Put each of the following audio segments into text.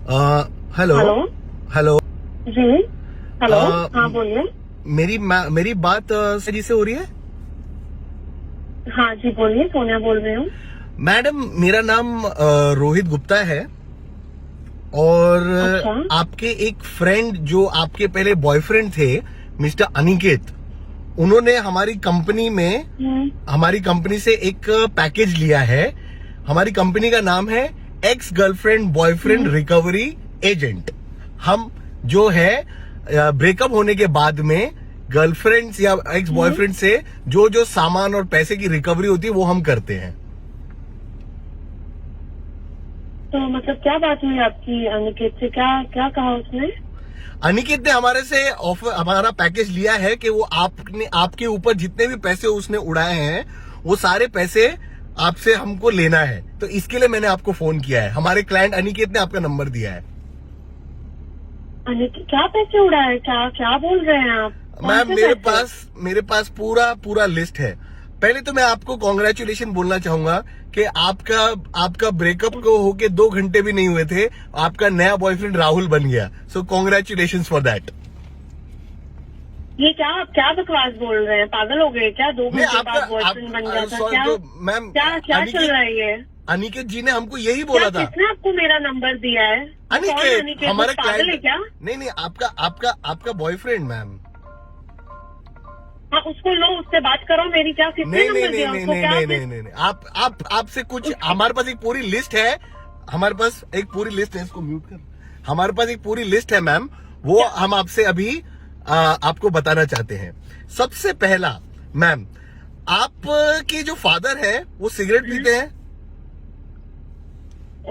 Hello hello hello. जी। Hello हाँ बोलिए। मेरी बात जी से हो रही है? हाँ जी बोलिए, सोनिया बोल रही हूँ। मैडम, मेरा नाम रोहित गुप्ता है और अच्छा। आपके एक फ्रेंड जो आपके पहले बॉयफ्रेंड थे, मिस्टर अनिकेत, उन्होंने हमारी कंपनी से एक पैकेज लिया है। हमारी कंपनी का नाम है ex girlfriend boyfriend recovery agent. हम जो है ब्रेकअप होने के बाद में गर्लफ्रेंड्स या एक्स बॉयफ्रेंड से जो जो सामान और पैसे की रिकवरी होती है वो हम करते हैं। तो मतलब क्या बात हुई आपकी अनिकेत से? क्या क्या कहा उसने? अनिकेत ने हमारा पैकेज लिया है कि वो आपके ऊपर जितने भी पैसे उसने उड़ाए हैं वो सारे पैसे आपसे हमको लेना है। तो इसके लिए मैंने आपको फोन किया है। हमारे क्लाइंट अनिकेत ने आपका नंबर दिया है। अनिकेत क्या पैसे उड़ाए? क्या क्या बोल रहे हैं आप? मैम, मेरे पास पूरा लिस्ट है। पहले तो मैं आपको कॉन्ग्रेचुलेशन बोलना चाहूंगा कि आपका ब्रेकअप को होके 2 घंटे भी नहीं हुए थे, आपका नया बॉयफ्रेंड राहुल बन गया। So congratulation for that. ये क्या क्या बकवास बोल रहे हैं? पागल हो गए क्या? 2 घंटे बाद बॉयफ्रेंड बन गया था? क्या मैम, क्या क्या चल रहा है ये? अनिकेत जी ने हमको यही बोला था। किसने आपको मेरा नंबर दिया है? अनिकेत हमारा पागल है क्या? नहीं, आपका बॉयफ्रेंड मैम। हाँ उसको लो, उससे बात करो। मेरी क्या किसने नंबर दिया उसको? नहीं। आपसे कुछ, हमारे पास एक पूरी लिस्ट है। इसको म्यूट कर। हमारे पास एक पूरी लिस्ट है मैम, वो हम आपसे अभी आपको बताना चाहते हैं। सबसे पहला मैम, आपके जो फादर है वो सिगरेट पीते हैं?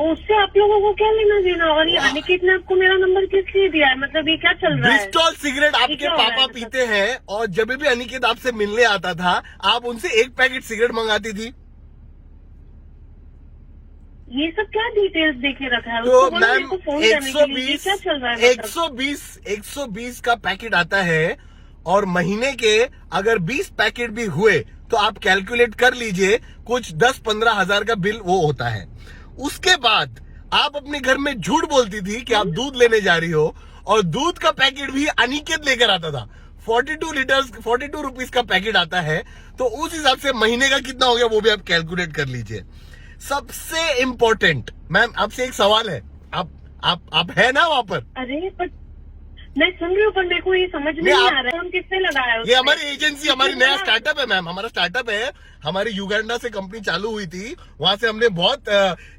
उससे आप लोगों को क्या लेना देना? और ये अनिकेत ने आपको मेरा नंबर किस लिए दिया है? मतलब ये क्या चल रहा है? ब्रिस्टॉल सिगरेट आपके पापा पीते हैं और जब भी अनिकेत आपसे मिलने आता था आप उनसे 1 पैकेट सिगरेट मंगाती थी। ये सब क्या डिटेल्स देके रखा है? तो उसको मैम, फोन करने के लिए क्या चल रहा है? 120 का पैकेट आता है और महीने के अगर 20 पैकेट भी हुए तो आप कैलकुलेट कर लीजिए, कुछ 10-15 हजार का बिल वो होता है। उसके बाद आप अपने घर में झूठ बोलती थी कि आप दूध लेने जा रही हो और दूध का पैकेट भी अनिकेत लेकर आता था। 42 रुपीस का पैकेट आता है, तो उस हिसाब से महीने का कितना हो गया वो भी आप कैलकुलेट कर लीजिए। सबसे इम्पोर्टेंट मैम, आपसे एक सवाल है, आप है ना वहां पर? अरे पर मैं सुन रही हूँ, पर मेरे को ये समझ में नहीं आ रहा है। हम किससे लगाया? ये हमारी एजेंसी, हमारी नया स्टार्टअप है मैम। हमारा स्टार्टअप है, हमारी युगांडा से कंपनी चालू हुई थी, वहां से हमने बहुत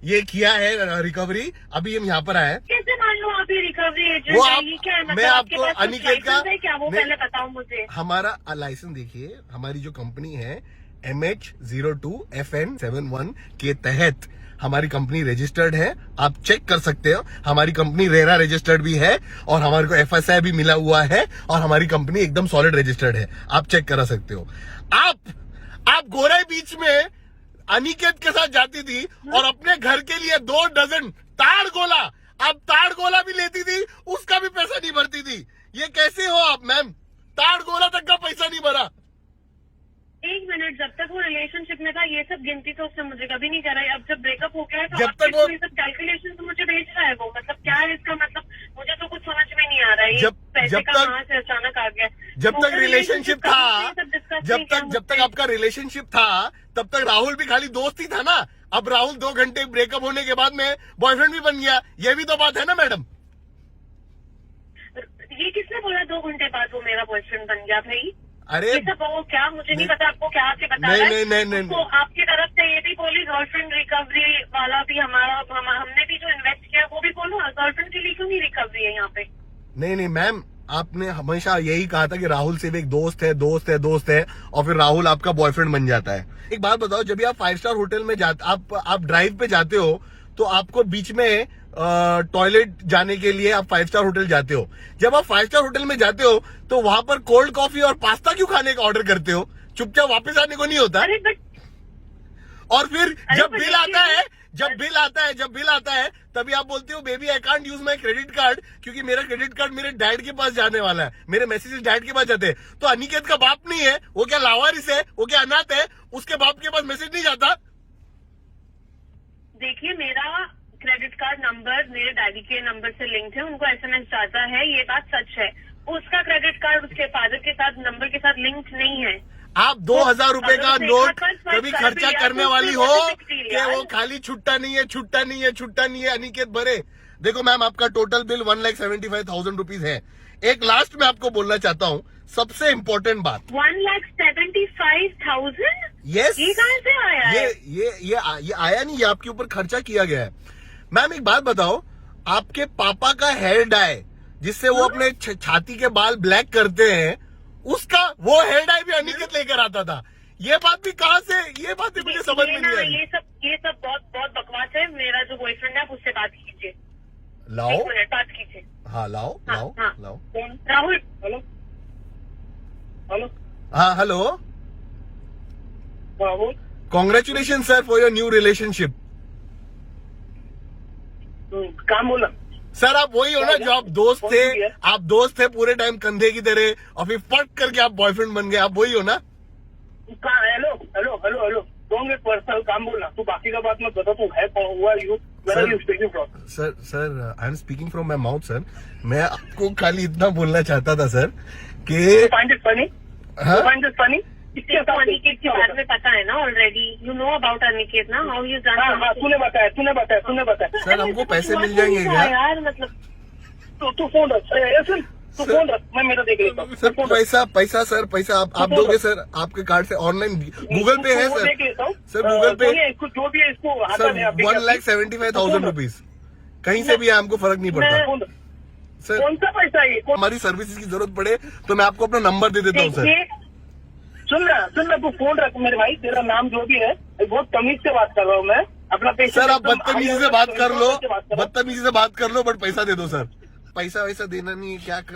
ये किया है रिकवरी। अभी हम यहाँ पर आए हैं। कैसे मान लो आप ये रिकवरी एजेंट वो है? ये क्या है? मतलब मैं आपके आपको पास कुछ अनिकेत का लाइसेंस है क्या? वो पहले बताओ मुझे। हमारा लाइसेंस देखिए, हमारी जो कंपनी है MH02FN71 के तहत हमारी कंपनी रजिस्टर्ड है। आप चेक कर सकते हो, हमारी कंपनी रेरा रजिस्टर्ड भी है और हमारे को FSI भी मिला हुआ है और हमारी कंपनी एकदम सॉलिड रजिस्टर्ड है। आप चेक करा सकते हो। आप गोराई बीच में अनिकेत के साथ जाती थी और अपने घर के लिए 2 डजन ताड़ गोला, आप ताड़ गोला भी लेती थी, उसका भी पैसा नहीं भरती थी। ये कैसे हो आप मैम? ताड़ गोला तक का पैसा नहीं भरा। 1 मिनट, जब तक वो रिलेशनशिप में था ये सब गिनती तो उसने मुझे कभी नहीं करा है। अब जब ब्रेकअप हो गया है तो जब तक वो ये सब कैलकुलेशन तो मुझे भेज रहा है वो। मतलब क्या है इसका मतलब? मुझे तो कुछ समझ में नहीं आ रहा है। ये पैसे का कहाँ से अचानक आ गया? जब तक रिलेशनशिप था, जब तक आपका रिलेशनशिप था तब तक राहुल भी खाली दोस्त ही था ना। अब राहुल 2 घंटे ब्रेकअप होने के बाद में बॉयफ्रेंड भी बन गया। ये भी तो बात है ना मैडम? ये किसने बोला 2 घंटे बाद वो मेरा बॉयफ्रेंड बन गया भाई? अरे ये सब वो क्या, मुझे नहीं पता। आपको क्या आके बता रहा है? नहीं। तो आपकी तरफ से ये भी बोली गर्लफ्रेंड रिकवरी वाला भी हमने भी जो इन्वेस्ट किया वो भी बोलो। गर्लफ्रेंड के लिए क्यों नहीं रिकवरी है यहाँ पे? नहीं मैम, आपने हमेशा यही कहा था कि राहुल सिर्फ एक दोस्त है और फिर राहुल आपका बॉयफ्रेंड बन जाता है। एक बात बताओ, जब भी आप 5 स्टार होटल में जाते, आप ड्राइव पे जाते हो तो आपको बीच में टॉयलेट जाने के लिए आप 5 स्टार होटल जाते हो। जब आप 5 स्टार होटल में जाते हो तो वहां पर कोल्ड कॉफी और पास्ता क्यों खाने का ऑर्डर करते हो? चुपचाप वापस आने को नहीं होता? और फिर जब बिल आता है तभी आप बोलते हो baby I can't use my credit card, क्योंकि मेरा क्रेडिट कार्ड मेरे डैड के पास जाने वाला है, मेरे मैसेजेस डैड के पास जाते हैं। तो अनिकेत का बाप नहीं है, वो क्या लावारिस है? वो क्या अनाथ है? उसके बाप के पास मैसेज नहीं जाता? देखिए, मेरा क्रेडिट कार्ड नंबर मेरे डैडी के नंबर से लिंक्ड है, उनको एसएमएस जाता है, ये बात सच है। उसका क्रेडिट कार्ड उसके फादर के साथ नंबर के साथ लिंक नहीं है। आप 2000 रुपए का अगर नोट एक हाथ पर कभी कर खर्चा दिया करने तो वाली उसमें हो बहुत big deal कि यार। वो खाली छुट्टा नहीं है, छुट्टा नहीं है, छुट्टा नहीं है, अनिकेत भरे। देखो मैम, आपका टोटल बिल 1,75,000 रुपीज है। एक लास्ट में आपको बोलना चाहता हूँ, सबसे इम्पोर्टेंट बात, 1,75,000 यस, ये कहाँ से आया है? ये आया नहीं, ये आपके ऊपर खर्चा किया गया है। मैम एक बात बताओ, आपके पापा का हेयर डाई जिससे वो अपने छाती के बाल ब्लैक करते हैं, उसका वो हेयर डाई भी अनिकेत लेकर आता था। ये बात भी कहाँ से, ये बात भी मुझे समझ में नहीं आई। ये सब बहुत बहुत बकवास है। मेरा जो बॉयफ्रेंड है आप उससे बात कीजिए। लाओ, 1 मिनट बात कीजिए। हाँ लाओ लाओ हाँ। लाओ। कौन? राहुल। Hello hello. हाँ hello, Rahul. Congratulation sir for your new relationship. काम बोला सर आप वही हो ना जो आप दोस्त थे, आप दोस्त थे पूरे टाइम कंधे की तरह, और फिर फट करके आप बॉयफ्रेंड बन गए, आप वही हो ना? Hello hello hello hello, don't get personal, काम बोलना। तू बाकी का बात मत बता, तू है कौन, who are you, where are you speaking from? Sir I am speaking from my mouth sir. मैं आपको खाली इतना बोलना चाहता था सर कि फाइंड इट फनी, हाँ? Find it funny. अनिकेत के बारे में पता है ना already. You know about Aniket ना, हाउ यू हाँ, तूने बताया। सर हमको पैसे मिल जाएंगे क्या? यार मतलब तू फोन रख, सुन, तू फोन रख, मैं मेरा देख लेता हूँ। सर पैसा सर आप दोगे सर? आपके कार्ड से ऑनलाइन गूगल पे है वो सर? देख लेता हूँ। सर गूगल पे इसको जो भी है इसको आता सर है आप देख 1,75,000 रुपीज कहीं से भी है, हमको फर्क नहीं पड़ता सर। कौन सा पैसा है ये? हमारी सर्विसेज की जरूरत पड़े तो मैं आपको अपना नंबर दे देता हूँ सर। देखिए, सुन ना, तू फोन रख मेरे भाई, तेरा नाम जो भी है, बहुत तमीज से बात कर रहा हूँ मैं। अपना पैसा सर आप बदतमीजी से बात कर लो, बदतमीजी बदतमीजी से बात कर लो, बट पैसा दे दो सर। पैसा वैसा देना नहीं है, क्या कर